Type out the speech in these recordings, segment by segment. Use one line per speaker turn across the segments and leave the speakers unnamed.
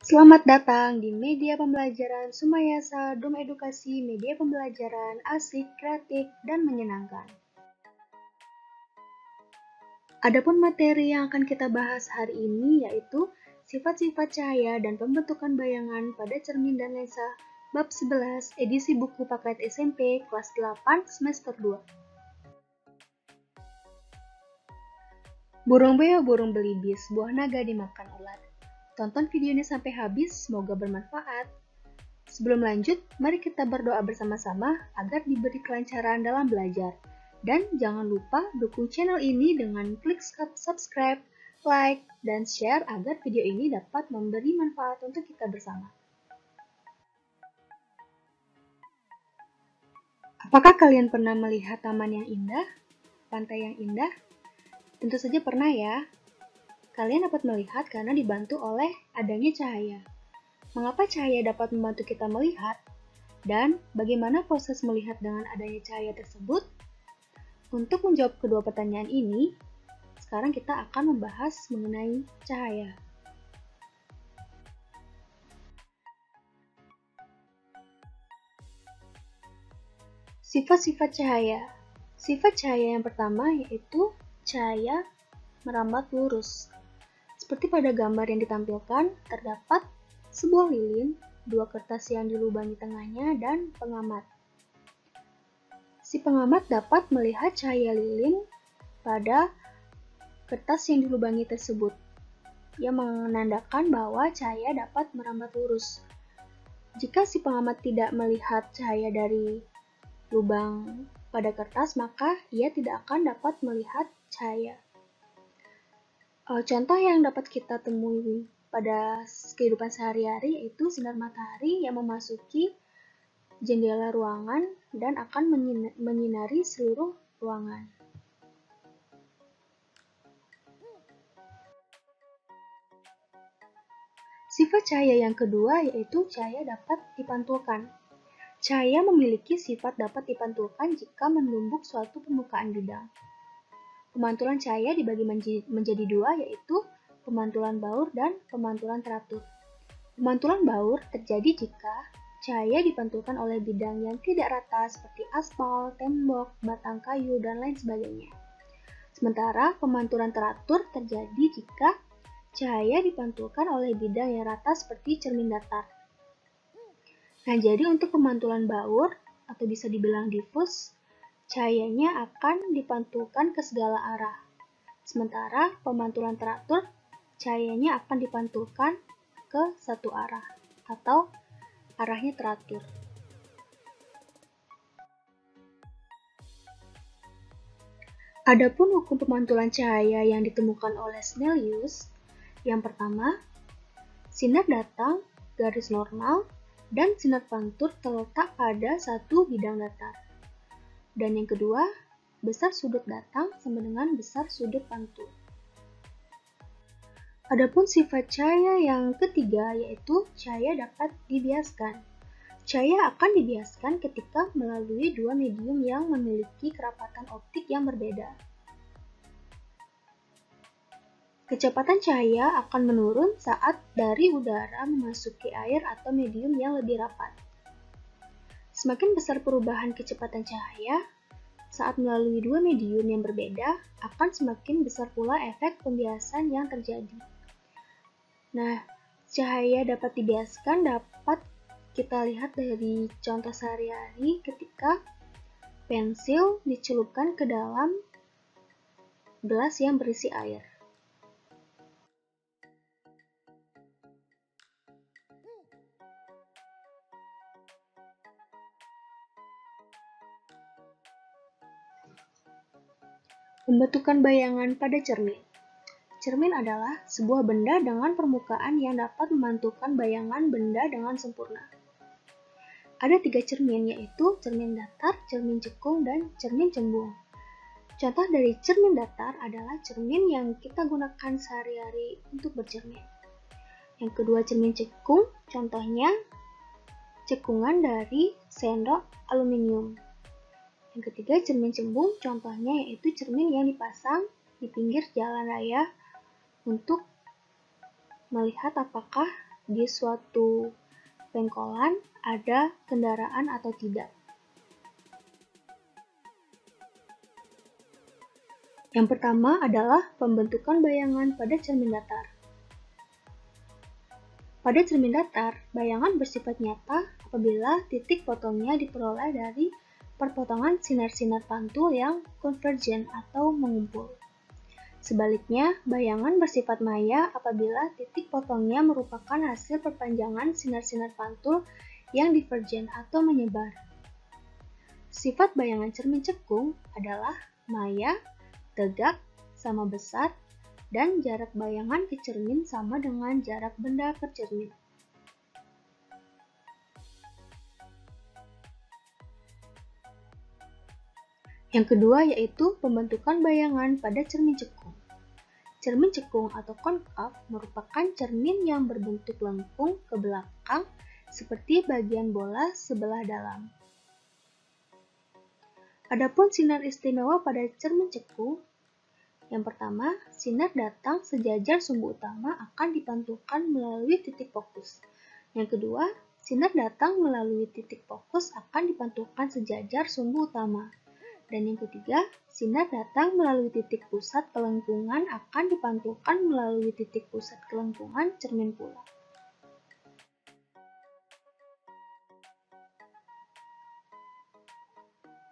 Selamat datang di media pembelajaran Sumayasa Dom Edukasi, media pembelajaran asik, kreatif, dan menyenangkan. Adapun materi yang akan kita bahas hari ini yaitu sifat-sifat cahaya dan pembentukan bayangan pada cermin dan lensa bab 11 edisi buku paket SMP kelas 8 semester 2. Burung beo, burung belibis, buah naga dimakan ular. Tonton videonya sampai habis, semoga bermanfaat. Sebelum lanjut, mari kita berdoa bersama-sama agar diberi kelancaran dalam belajar. Dan jangan lupa dukung channel ini dengan klik subscribe, like, dan share agar video ini dapat memberi manfaat untuk kita bersama. Apakah kalian pernah melihat taman yang indah? Pantai yang indah? Tentu saja pernah ya. Kalian dapat melihat karena dibantu oleh adanya cahaya. Mengapa cahaya dapat membantu kita melihat? Dan bagaimana proses melihat dengan adanya cahaya tersebut? Untuk menjawab kedua pertanyaan ini, sekarang kita akan membahas mengenai cahaya. Sifat-sifat cahaya. Sifat cahaya yang pertama yaitu cahaya merambat lurus. Seperti pada gambar yang ditampilkan, terdapat sebuah lilin, dua kertas yang dilubangi tengahnya, dan pengamat. Si pengamat dapat melihat cahaya lilin pada kertas yang dilubangi tersebut, yang menandakan bahwa cahaya dapat merambat lurus. Jika si pengamat tidak melihat cahaya dari lubang pada kertas, maka ia tidak akan dapat melihat cahaya. Contoh yang dapat kita temui pada kehidupan sehari-hari yaitu sinar matahari yang memasuki jendela ruangan dan akan menyinari seluruh ruangan. Sifat cahaya yang kedua yaitu cahaya dapat dipantulkan. Cahaya memiliki sifat dapat dipantulkan jika menumbuk suatu permukaan bidang. Pemantulan cahaya dibagi menjadi dua yaitu pemantulan baur dan pemantulan teratur. Pemantulan baur terjadi jika cahaya dipantulkan oleh bidang yang tidak rata seperti aspal, tembok, batang kayu, dan lain sebagainya. Sementara pemantulan teratur terjadi jika cahaya dipantulkan oleh bidang yang rata seperti cermin datar. Nah, jadi untuk pemantulan baur atau bisa dibilang difus, cahayanya akan dipantulkan ke segala arah. Sementara pemantulan teratur, cahayanya akan dipantulkan ke satu arah atau arahnya teratur. Adapun hukum pemantulan cahaya yang ditemukan oleh Snellius, yang pertama, sinar datang garis normal dan sinar pantul terletak pada satu bidang datar. Dan yang kedua, besar sudut datang sama dengan besar sudut pantul. Adapun sifat cahaya yang ketiga yaitu cahaya dapat dibiaskan. Cahaya akan dibiaskan ketika melalui dua medium yang memiliki kerapatan optik yang berbeda. Kecepatan cahaya akan menurun saat dari udara memasuki air atau medium yang lebih rapat. Semakin besar perubahan kecepatan cahaya saat melalui dua medium yang berbeda, akan semakin besar pula efek pembiasan yang terjadi. Nah, cahaya dapat dibiaskan dapat kita lihat dari contoh sehari-hari ketika pensil dicelupkan ke dalam gelas yang berisi air. Pembentukan bayangan pada cermin. Cermin adalah sebuah benda dengan permukaan yang dapat memantulkan bayangan benda dengan sempurna. Ada 3 cermin, yaitu cermin datar, cermin cekung, dan cermin cembung. Contoh dari cermin datar adalah cermin yang kita gunakan sehari-hari untuk bercermin. Yang kedua, cermin cekung, contohnya cekungan dari sendok aluminium. Yang ketiga, cermin cembung, contohnya yaitu cermin yang dipasang di pinggir jalan raya untuk melihat apakah di suatu pengkolan ada kendaraan atau tidak. Yang pertama adalah pembentukan bayangan pada cermin datar. Pada cermin datar, bayangan bersifat nyata apabila titik potongnya diperoleh dari perpotongan sinar-sinar pantul yang konvergen atau mengumpul. Sebaliknya, bayangan bersifat maya apabila titik potongnya merupakan hasil perpanjangan sinar-sinar pantul yang divergen atau menyebar. Sifat bayangan cermin cekung adalah maya, tegak, sama besar, dan jarak bayangan ke cermin sama dengan jarak benda ke cermin. Yang kedua yaitu pembentukan bayangan pada cermin cekung. Cermin cekung atau konkav merupakan cermin yang berbentuk lengkung ke belakang seperti bagian bola sebelah dalam. Adapun sinar istimewa pada cermin cekung, yang pertama, sinar datang sejajar sumbu utama akan dipantulkan melalui titik fokus. Yang kedua, sinar datang melalui titik fokus akan dipantulkan sejajar sumbu utama. Dan yang ketiga, sinar datang melalui titik pusat kelengkungan akan dipantulkan melalui titik pusat kelengkungan cermin pula.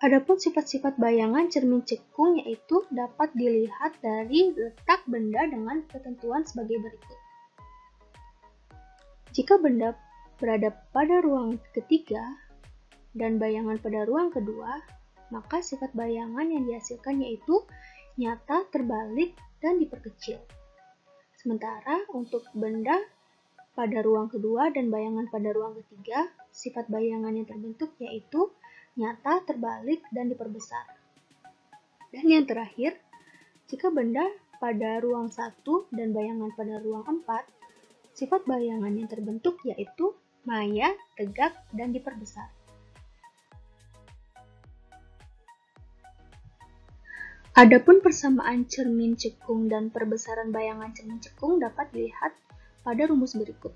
Adapun sifat-sifat bayangan cermin cekung yaitu dapat dilihat dari letak benda dengan ketentuan sebagai berikut. Jika benda berada pada ruang ketiga dan bayangan pada ruang kedua, maka sifat bayangan yang dihasilkan yaitu nyata, terbalik, dan diperkecil. Sementara untuk benda pada ruang kedua dan bayangan pada ruang ketiga, sifat bayangan yang terbentuk yaitu nyata, terbalik, dan diperbesar. Dan yang terakhir, jika benda pada ruang 1 dan bayangan pada ruang 4, sifat bayangan yang terbentuk yaitu maya, tegak, dan diperbesar. Adapun persamaan cermin cekung dan perbesaran bayangan cermin cekung dapat dilihat pada rumus berikut.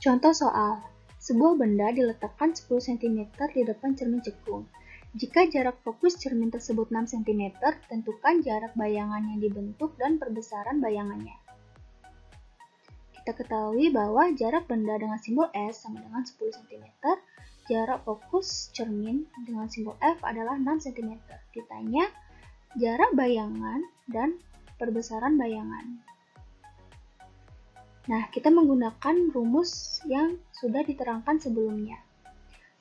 Contoh soal, sebuah benda diletakkan 10 cm di depan cermin cekung. Jika jarak fokus cermin tersebut 6 cm, tentukan jarak bayangan yang dibentuk dan perbesaran bayangannya. Kita ketahui bahwa jarak benda dengan simbol S sama dengan 10 cm, jarak fokus cermin dengan simbol F adalah 6 cm. Ditanya jarak bayangan dan perbesaran bayangan. Nah, kita menggunakan rumus yang sudah diterangkan sebelumnya.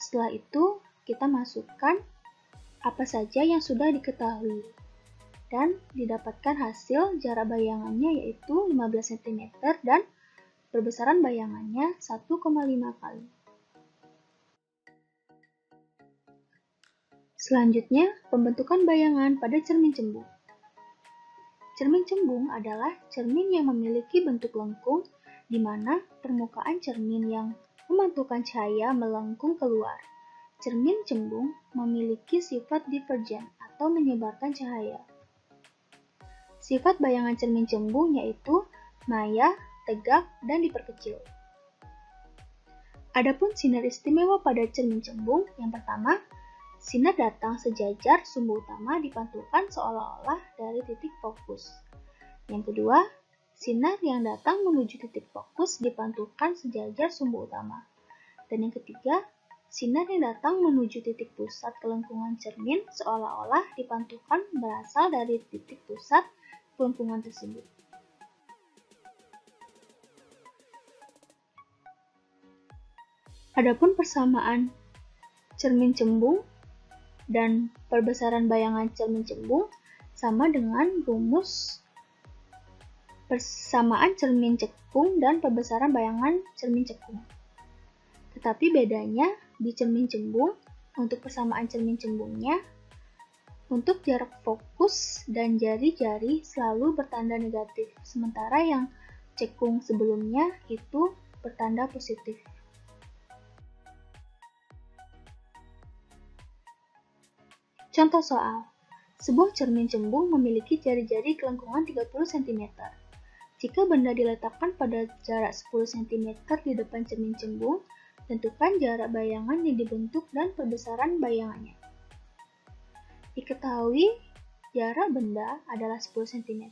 Setelah itu, kita masukkan apa saja yang sudah diketahui. Dan didapatkan hasil jarak bayangannya yaitu 15 cm dan perbesaran bayangannya 1,5 kali. Selanjutnya, pembentukan bayangan pada cermin cembung. Cermin cembung adalah cermin yang memiliki bentuk lengkung di mana permukaan cermin yang memantulkan cahaya melengkung keluar. Cermin cembung memiliki sifat divergen atau menyebarkan cahaya. Sifat bayangan cermin cembung yaitu maya, tegak, dan diperkecil. Adapun sinar istimewa pada cermin cembung, yang pertama, sinar datang sejajar sumbu utama dipantulkan seolah-olah dari titik fokus. Yang kedua, sinar yang datang menuju titik fokus dipantulkan sejajar sumbu utama. Dan yang ketiga, sinar yang datang menuju titik pusat kelengkungan cermin seolah-olah dipantulkan berasal dari titik pusat kelengkungan tersebut. Adapun persamaan cermin cembung dan perbesaran bayangan cermin cembung sama dengan rumus persamaan cermin cekung dan perbesaran bayangan cermin cekung. Tetapi bedanya di cermin cembung, untuk persamaan cermin cembungnya, untuk jarak fokus dan jari-jari selalu bertanda negatif, sementara yang cekung sebelumnya itu bertanda positif. Contoh soal, Sebuah cermin cembung memiliki jari-jari kelengkungan 30 cm. Jika benda diletakkan pada jarak 10 cm di depan cermin cembung, tentukan jarak bayangan yang dibentuk dan perbesaran bayangannya. Diketahui jarak benda adalah 10 cm,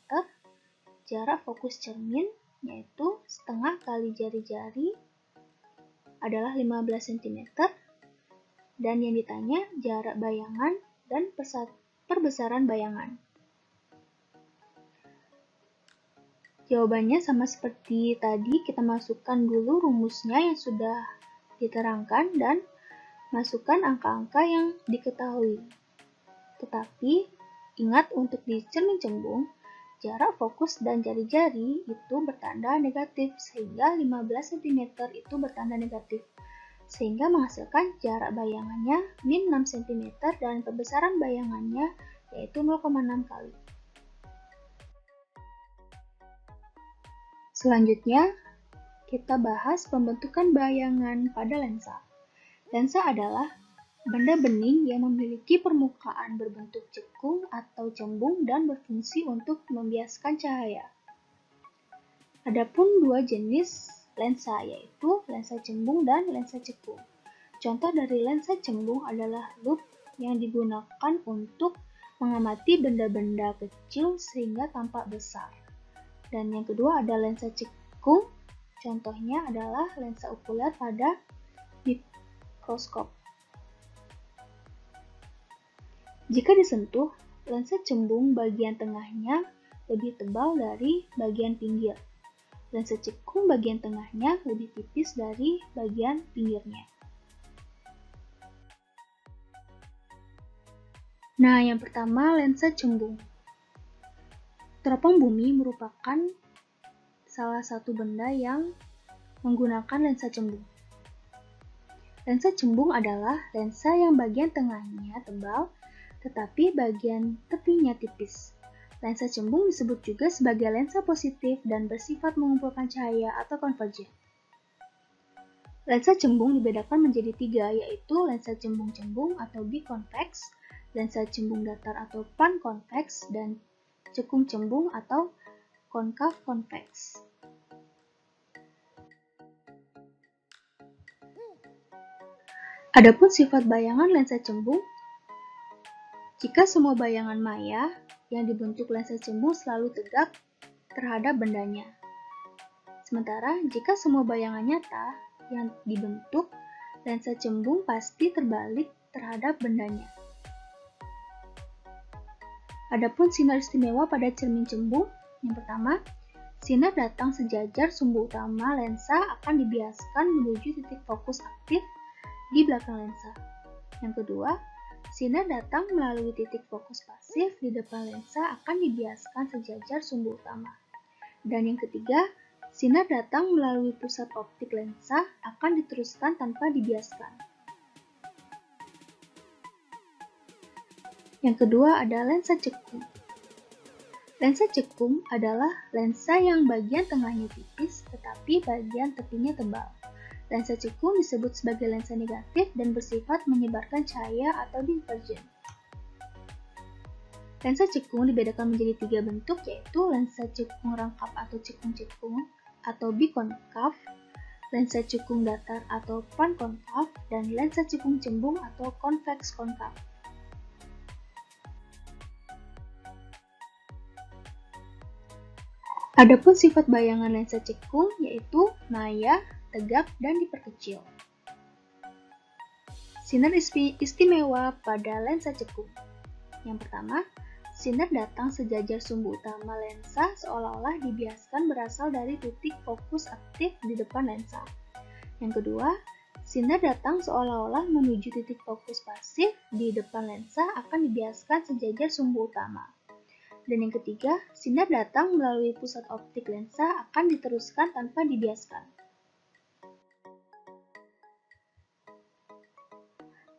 jarak fokus cermin yaitu setengah kali jari-jari adalah 15 cm, dan yang ditanya jarak bayangan dan perbesaran bayangan. Jawabannya sama seperti tadi, kita masukkan dulu rumusnya yang sudah diterangkan dan masukkan angka-angka yang diketahui. Tetapi ingat, untuk di cermin cembung, jarak fokus dan jari-jari itu bertanda negatif, sehingga 15 cm itu bertanda negatif, sehingga menghasilkan jarak bayangannya min 6 cm dan perbesaran bayangannya yaitu 0,6 kali. Selanjutnya, kita bahas pembentukan bayangan pada lensa. Lensa adalah benda bening yang memiliki permukaan berbentuk cekung atau cembung dan berfungsi untuk membiaskan cahaya. Adapun dua jenis lensa, yaitu lensa cembung dan lensa cekung. Contoh dari lensa cembung adalah loupe yang digunakan untuk mengamati benda-benda kecil sehingga tampak besar. Dan yang kedua ada lensa cekung, contohnya adalah lensa okuler pada mikroskop. Jika disentuh, lensa cembung bagian tengahnya lebih tebal dari bagian pinggir. Lensa cekung bagian tengahnya lebih tipis dari bagian pinggirnya. Nah, yang pertama lensa cembung. Teropong bumi merupakan salah satu benda yang menggunakan lensa cembung. Lensa cembung adalah lensa yang bagian tengahnya tebal, tetapi bagian tepinya tipis. Lensa cembung disebut juga sebagai lensa positif dan bersifat mengumpulkan cahaya atau konvergen. Lensa cembung dibedakan menjadi tiga, yaitu lensa cembung-cembung atau biconvex, lensa cembung datar atau panconvex, dan cekung cembung atau konkav konveks. Adapun sifat bayangan lensa cembung, jika semua bayangan maya yang dibentuk lensa cembung selalu tegak terhadap bendanya. Sementara jika semua bayangan nyata yang dibentuk lensa cembung pasti terbalik terhadap bendanya. Adapun sinar istimewa pada cermin cembung, yang pertama, sinar datang sejajar sumbu utama lensa akan dibiaskan menuju titik fokus aktif di belakang lensa. Yang kedua, sinar datang melalui titik fokus pasif di depan lensa akan dibiaskan sejajar sumbu utama. Dan yang ketiga, sinar datang melalui pusat optik lensa akan diteruskan tanpa dibiaskan. Yang kedua ada lensa cekung. Lensa cekung adalah lensa yang bagian tengahnya tipis tetapi bagian tepinya tebal. Lensa cekung disebut sebagai lensa negatif dan bersifat menyebarkan cahaya atau divergen. Lensa cekung dibedakan menjadi tiga bentuk, yaitu lensa cekung rangkap atau cekung-cekung atau bikonkav, lensa cekung datar atau pankonkav, dan lensa cekung cembung atau konveks konkav. Adapun sifat bayangan lensa cekung yaitu maya, tegak, dan diperkecil. Sinar istimewa pada lensa cekung. Yang pertama, sinar datang sejajar sumbu utama lensa seolah-olah dibiaskan berasal dari titik fokus aktif di depan lensa. Yang kedua, sinar datang seolah-olah menuju titik fokus pasif di depan lensa akan dibiaskan sejajar sumbu utama. Dan yang ketiga, sinar datang melalui pusat optik lensa akan diteruskan tanpa dibiaskan.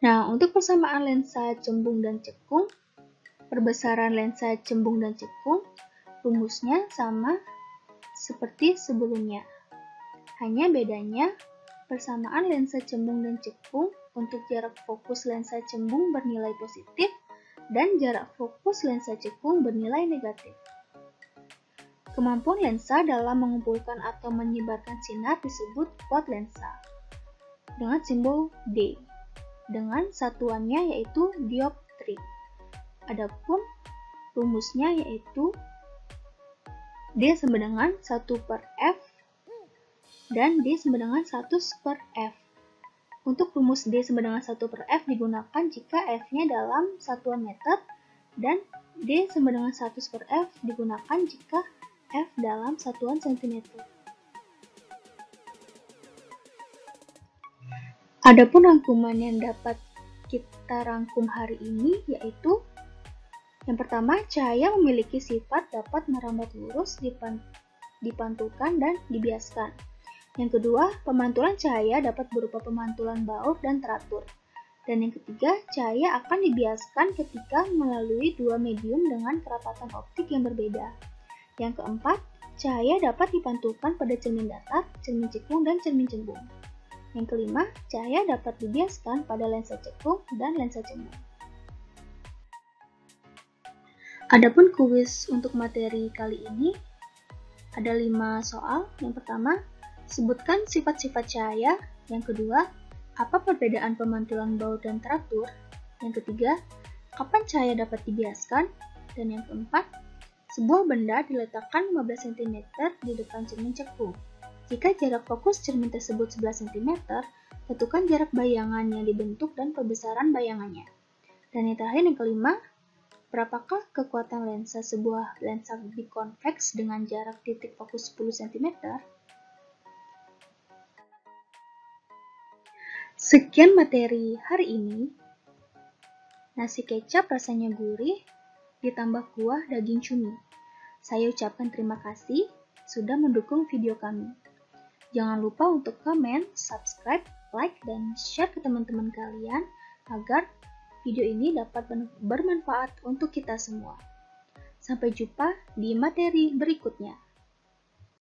Nah, untuk persamaan lensa cembung dan cekung, perbesaran lensa cembung dan cekung, rumusnya sama seperti sebelumnya. Hanya bedanya, persamaan lensa cembung dan cekung untuk jarak fokus lensa cembung bernilai positif, dan jarak fokus lensa cekung bernilai negatif. Kemampuan lensa dalam mengumpulkan atau menyebarkan sinar disebut kuat lensa dengan simbol D, dengan satuannya yaitu dioptri. Adapun rumusnya yaitu D sama dengan 1/F dan D sama dengan 1/F. Untuk rumus D sama dengan 1/F digunakan jika F-nya dalam satuan meter dan D sama dengan 1/F digunakan jika F dalam satuan cm. Adapun rangkuman yang dapat kita rangkum hari ini yaitu yang pertama, cahaya memiliki sifat dapat merambat lurus, dipantulkan, dan dibiaskan. Yang kedua, pemantulan cahaya dapat berupa pemantulan baur dan teratur. Dan yang ketiga, cahaya akan dibiaskan ketika melalui dua medium dengan kerapatan optik yang berbeda. Yang keempat, cahaya dapat dipantulkan pada cermin datar, cermin cekung, dan cermin cembung. Yang kelima, cahaya dapat dibiaskan pada lensa cekung dan lensa cembung. Adapun kuis untuk materi kali ini ada 5 soal. Yang pertama, sebutkan sifat-sifat cahaya. Yang kedua, apa perbedaan pemantulan baur dan teratur? Yang ketiga, kapan cahaya dapat dibiaskan? Dan yang keempat, sebuah benda diletakkan 15 cm di depan cermin cekung. Jika jarak fokus cermin tersebut 11 cm, tentukan jarak bayangan yang dibentuk dan perbesaran bayangannya. Dan yang terakhir, yang kelima, berapakah kekuatan lensa sebuah lensa bikonveks dengan jarak titik fokus 10 cm? Sekian materi hari ini. Nasi kecap rasanya gurih, ditambah kuah daging cumi. Saya ucapkan terima kasih sudah mendukung video kami. Jangan lupa untuk komen, subscribe, like, dan share ke teman-teman kalian agar video ini dapat bermanfaat untuk kita semua. Sampai jumpa di materi berikutnya.